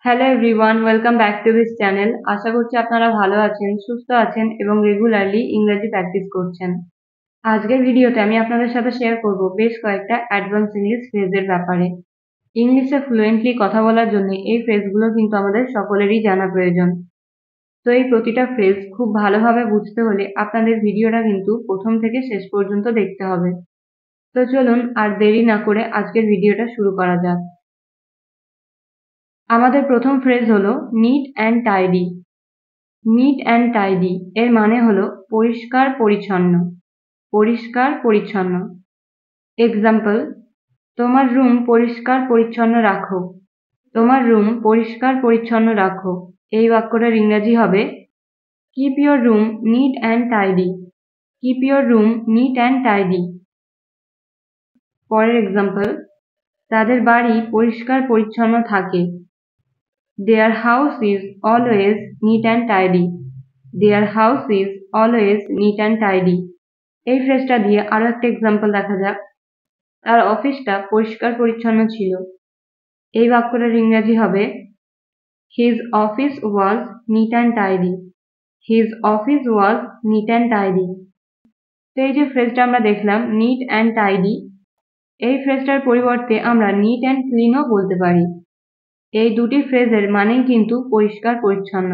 Hello everyone, welcome back to this channel. আশা করছি আপনারা ভালো আছেন, সুস্থ আছেন এবং রেগুলারলি ইংরেজি প্র্যাকটিস করছেন। আজকের ভিডিওতে আমি আপনাদের সাথে শেয়ার করব বেশ কয়েকটা অ্যাডভান্স ইংলিশ ফ্রেজের ব্যাপারে। ইংলিশে ফ্লুয়েন্টলি কথা বলার জন্য এই ফ্রেজগুলো কিন্তু আমাদের সকলেরই জানা প্রয়োজন। তো এই প্রতিটা ফ্রেজ খুব ভালোভাবে বুঝতে হলে আপনাদের ভিডিওটা কিন্তু প্রথম থেকে শেষ পর্যন্ত দেখতে হবে। তো চলুন আর দেরি না করে আজকের ভিডিওটা শুরু করা যাক। আমাদের প্রথম ফ্রেজ হলো neat and tidy. Neat and tidy এর মানে হলো পরিষ্কার পরিচ্ছন্ন। পরিষ্কার পরিচ্ছন্ন। এক্সাম্পল, তোমার রুম পরিষ্কার পরিচ্ছন্ন রাখো। তোমার রুম পরিষ্কার পরিচ্ছন্ন রাখো। এই বাক্যটার ইংরাজি হবে keep your room neat and tidy. Keep your room neat and tidy. পরের এক্সাম্পল, তাদের বাড়ি পরিষ্কার পরিচ্ছন্ন থাকে। Their house is always neat and tidy. Their house is always neat and tidy. এই ফ্রেজটা দিয়ে আরো একটা এক্সাম্পল দেখা যাক। তার অফিসটা পরিষ্কার পরিচ্ছন্ন ছিল। এই বাক্যটার ইংরাজি হবে His office was neat and tidy. His office was neat and tidy. তো এই যে ফ্রেজটা আমরা দেখলাম নিট অ্যান্ড টাইডি, এই ফ্রেজটার পরিবর্তে আমরা নিট অ্যান্ড ক্লিনও বলতে পারি। এই দুটি ফ্রেজের মানেই কিন্তু পরিষ্কার পরিচ্ছন্ন।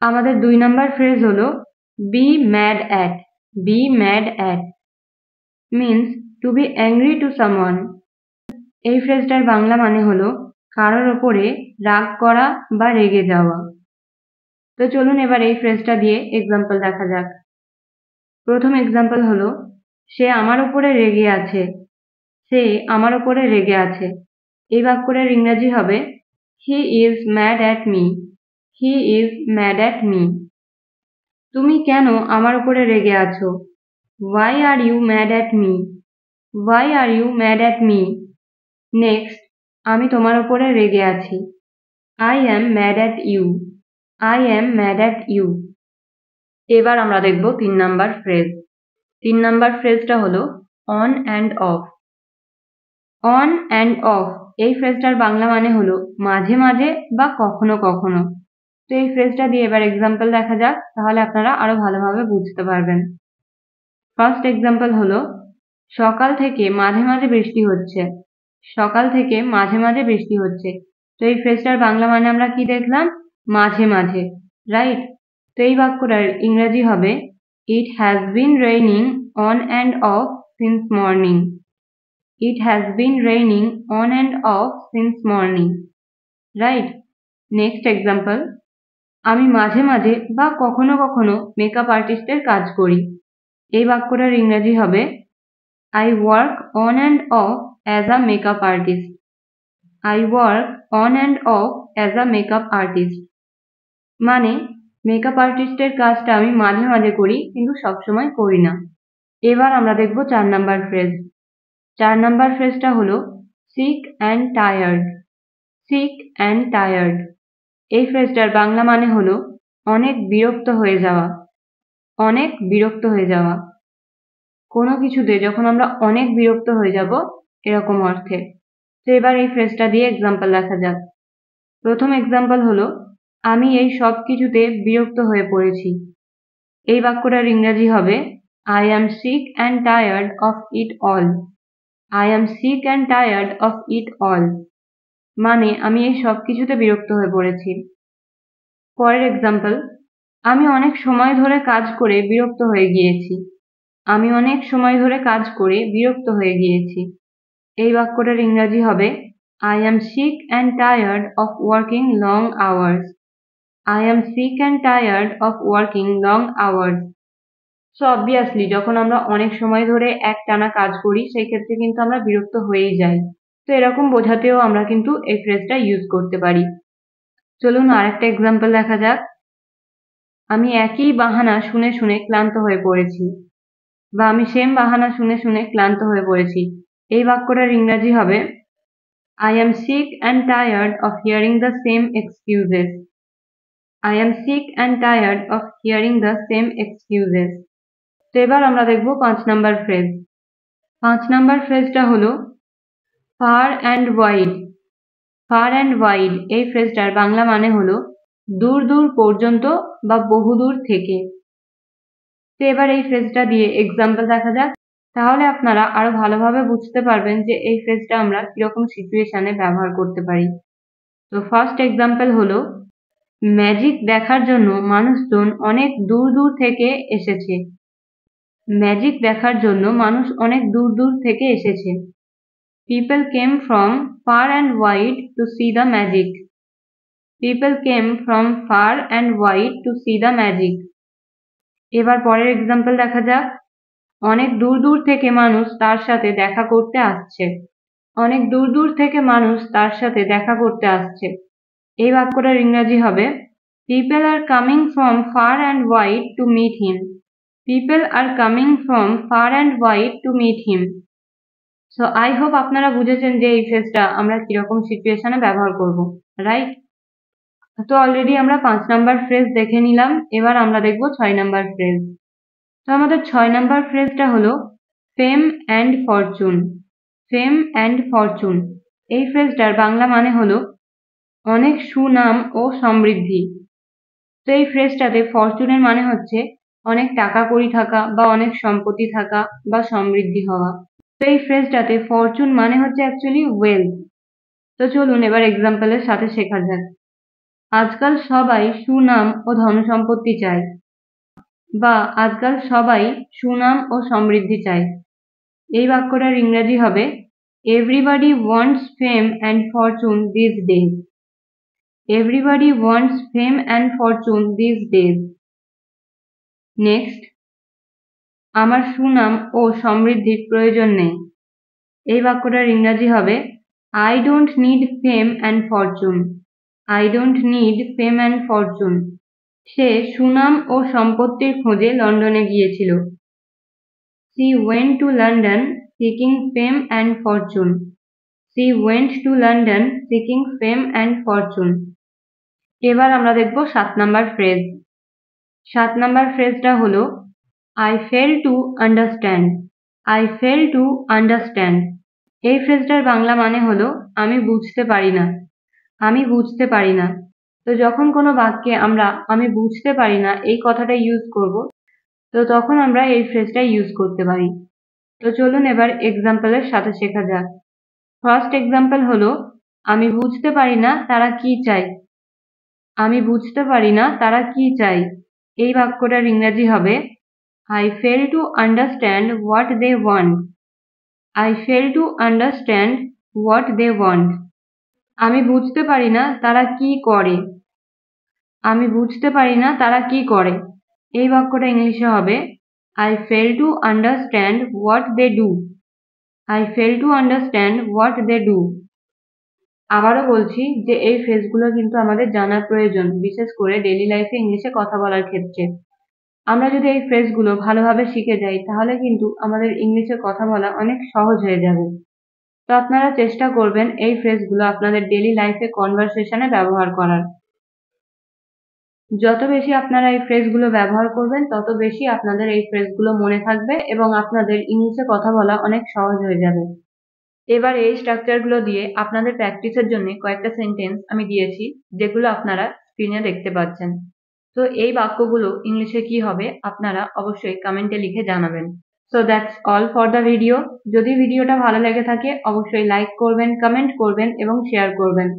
আমাদের 2 নাম্বার ফ্রেজ হলো be mad at. Be mad at means to be angry to someone. এই ফ্রেজটার বাংলা মানে হলো কারোর ওপরে রাগ করা বা রেগে যাওয়া। তো চলুন এবার এই ফ্রেজটা দিয়ে এক্সাম্পল দেখা যাক। প্রথম এক্সাম্পল হলো সে আমার ওপরে রেগে আছে। সে আমার ওপরে রেগে আছে। এই বাক্যটার ইংরাজি হবে he is mad at me. He is mad at me. তুমি কেন আমার উপরে রেগে আছো? Why are you mad at me? Why are you mad at me? Next, আমি তোমার উপরে রেগে আছি। I am mad at you. I am mad at you. এবার আমরা দেখব 3 নাম্বার ফ্রেজ। 3 নাম্বার ফ্রেজটা হলো on and of. On and of এই ফ্রেজটার বাংলা মানে হলো মাঝে মাঝে বা কখনো কখনো। তো এই ফ্রেজটা দিয়ে এবার এক্সাম্পল দেখা যাক, তাহলে আপনারা আরো ভালোভাবে বুঝতে পারবেন। ফার্স্ট এক্সাম্পল হলো সকাল থেকে মাঝে মাঝে বৃষ্টি হচ্ছে। সকাল থেকে মাঝে মাঝে বৃষ্টি হচ্ছে। তো এই ফ্রেজটার বাংলা মানে আমরা কি দেখলাম? মাঝে মাঝে, রাইট? তো এই বাক্যটার ইংরেজি হবে it has been raining on and of since morning. It has been raining on and of since morning, right? Next example, আমি মাঝে মাঝে বা কখনো কখনো মেকআপ আর্টিস্টের কাজ করি। এই বাক্যটার ইংরেজি হবে I work on and off as a makeup artist. I work on and off as a makeup artist. মানে মেকআপ আর্টিস্টের কাজটা আমি মাঝে মাঝে করি কিন্তু সবসময় করি না। এবার আমরা দেখব 4 নাম্বার ফ্রেজ। 4 নাম্বার ফ্রেজটা হলো sick and tired. sick and tired. এই ফ্রেজটার বাংলা মানে হলো অনেক বিরক্ত হয়ে যাওয়া। অনেক বিরক্ত হয়ে যাওয়া। কোনো কিছুতে যখন আমরা অনেক বিরক্ত হয়ে যাব এরকম অর্থে। তো এবার এই ফ্রেজটা দিয়ে এক্সাম্পল দেখা যাক। প্রথম এক্সাম্পল হলো আমি এই সব কিছুতে বিরক্ত হয়ে পড়েছি। এই বাক্যটার ইংরাজি হবে I am sick and tired of it all. I am sick and tired of it all. মানে আমি এই সব কিছুতে বিরক্ত হয়ে পড়েছি। পরের এক্সাম্পল, আমি অনেক সময় ধরে কাজ করে বিরক্ত হয়ে গিয়েছি। আমি অনেক সময় ধরে কাজ করে বিরক্ত হয়ে গিয়েছি। এই বাক্যটার ইংরাজি হবে I am sick and tired of working long hours. I am sick and tired of working long hours. So obviously যখন আমরা অনেক সময় ধরে একটানা কাজ করি সেই ক্ষেত্রে কিন্তু আমরা বিরক্ত হয়েই যাই। তো এরকম বোঝাতেও আমরা কিন্তু এই ফ্রেজটা ইউজ করতে পারি। চলুন আরেকটা এক্সাম্পল দেখা যাক। আমি একই বাহানা শুনে শুনে ক্লান্ত হয়ে পড়েছি। বা আমি সেম বাহানা শুনে শুনে ক্লান্ত হয়ে পড়েছি। এই বাক্যটার ইংরাজি হবে I am sick and tired of hearing the same excuses. I am sick and tired of hearing the same excuses. তো এবার আমরা দেখব 5 নাম্বার ফ্রেজ। 5 নাম্বার ফ্রেজটা হলো far and wide. Fur and wide এই ফ্রেজটার বাংলা মানে হলো দূর দূর পর্যন্ত বা বহুদূর থেকে। তো এবার এই ফ্রেজটা দিয়ে এক্সাম্পল দেখা যাক, তাহলে আপনারা আরো ভালোভাবে বুঝতে পারবেন যে এই ফ্রেজটা আমরা কিরকম সিচুয়েশনে ব্যবহার করতে পারি। তো ফার্স্ট এক্সাম্পল হলো, ম্যাজিক দেখার জন্য মানুষজন অনেক দূর দূর থেকে এসেছে। ম্যাজিক দেখার জন্য মানুষ অনেক দূর দূর থেকে এসেছে। People came from far and wide to see the magic. People came from far and wide to see the magic. এবার পরের এক্সাম্পল দেখা যাক, অনেক দূর দূর থেকে মানুষ তার সাথে দেখা করতে আসছে। অনেক দূর দূর থেকে মানুষ তার সাথে দেখা করতে আসছে। এই বাক্যটার ইংরেজি হবে, People are coming from far and wide to meet him. People are coming from far and wide to meet him. So I hope আপনারা বুঝেছেন যে এই ফ্রেজটা আমরা কিরকম সিচুয়েশনে ব্যবহার করব, রাইট? তো অলরেডি আমরা 5 নাম্বার ফ্রেজ দেখে নিলাম, এবার আমরা দেখব 6 নাম্বার ফ্রেজ। তো আমাদের 6 নাম্বার ফ্রেজটা হলো ফেম and Fortune. Fame and Fortune এই ফ্রেজটার বাংলা মানে হলো অনেক সুনাম ও সমৃদ্ধি। তো এই ফ্রেজটাতে ফরচুনের মানে হচ্ছে অনেক টাকা কড়ি থাকা বা অনেক সম্পত্তি থাকা বা সমৃদ্ধি হওয়া। তো এই ফ্রেজটাতে ফরচুন মানে হচ্ছে অ্যাকচুয়ালি ওয়েলথ। তো চলুন এবার এক্সাম্পলের সাথে শেখা যাক। আজকাল সবাই সুনাম ও ধনসম্পত্তি চায়, বা আজকাল সবাই সুনাম ও সমৃদ্ধি চায়। এই বাক্যটার ইংরেজি হবে, everybody wants fame and Fortune this days. Everybody wants fame and Fortune this days. Next, আমার সুনাম ও সমৃদ্ধির প্রয়োজন নেই। এই বাক্যটার ইংরেজি হবে, I don't need fame and fortune. I don't need fame and fortune. সে সুনাম ও সম্পত্তির খোঁজে লন্ডনে গিয়েছিল। She went to London seeking fame and fortune. She went to London seeking fame and fortune. এবার আমরা দেখব 7 নাম্বার ফ্রেজ। 7 নাম্বার ফ্রেজটা হলো, I fail to understand. I fail to understand. এই ফ্রেজটার বাংলা মানে হলো আমি বুঝতে পারি না। আমি বুঝতে পারি না। তো যখন কোনো বাক্যে আমরা আমি বুঝতে পারি না এই কথাটা ইউজ করব, তো তখন আমরা এই ফ্রেজটা ইউজ করতে পারি। তো চলুন এবার এক্সাম্পলের সাথে শেখা যাক। ফার্স্ট এক্সাম্পল হলো, আমি বুঝতে পারি না তারা কি চায়। আমি বুঝতে পারি না তারা কি চায়। এই বাক্যটার ইংরেজি হবে, I fail to understand what they want. I fail to understand what they want. আমি বুঝতে পারি না তারা কি করে। আমি বুঝতে পারি না তারা কি করে। এই বাক্যটা ইংলিশে হবে, I fail to understand what they do. I fail to understand what they do. আবারও বলছি যে এই ফ্রেজগুলো কিন্তু আমাদের জানার প্রয়োজন, বিশেষ করে ডেইলি লাইফে ইংলিশে কথা বলার ক্ষেত্রে। আমরা যদি এই ফ্রেজগুলো ভালোভাবে শিখে যাই তাহলে কিন্তু আমাদের ইংলিশে কথা বলা অনেক সহজ হয়ে যাবে। তো আপনারা চেষ্টা করবেন এই ফ্রেজগুলো আপনাদের ডেইলি লাইফে কনভারসেশনে ব্যবহার করার। যত বেশি আপনারা এই ফ্রেজগুলো ব্যবহার করবেন তত বেশি আপনাদের এই ফ্রেজগুলো মনে থাকবে এবং আপনাদের ইংলিশে কথা বলা অনেক সহজ হয়ে যাবে। এবার এই স্ট্রাকচারগুলো দিয়ে আপনাদের প্র্যাকটিসের জন্য কয়েকটা সেন্টেন্স আমি দিয়েছি, যেগুলো আপনারা স্ক্রিনে দেখতে পাচ্ছেন। তো এই বাক্যগুলো ইংলিশে কি হবে আপনারা অবশ্যই কমেন্টে লিখে জানাবেন। So that's all for the video. যদি ভিডিওটা ভালো লেগে থাকে অবশ্যই লাইক করবেন, কমেন্ট করবেন এবং শেয়ার করবেন।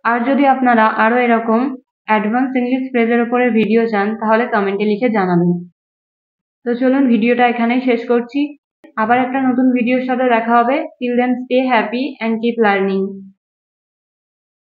আর যদি আপনারা আরো এরকম অ্যাডভান্স ইংলিশ ফ্রেজের উপরে ভিডিও চান তাহলে কমেন্টে লিখে জানাবেন। তো চলুন ভিডিওটা এখানেই শেষ করছি। আবার একটা নতুন ভিডিওর সাথে দেখা হবে। Till then stay happy and keep learning.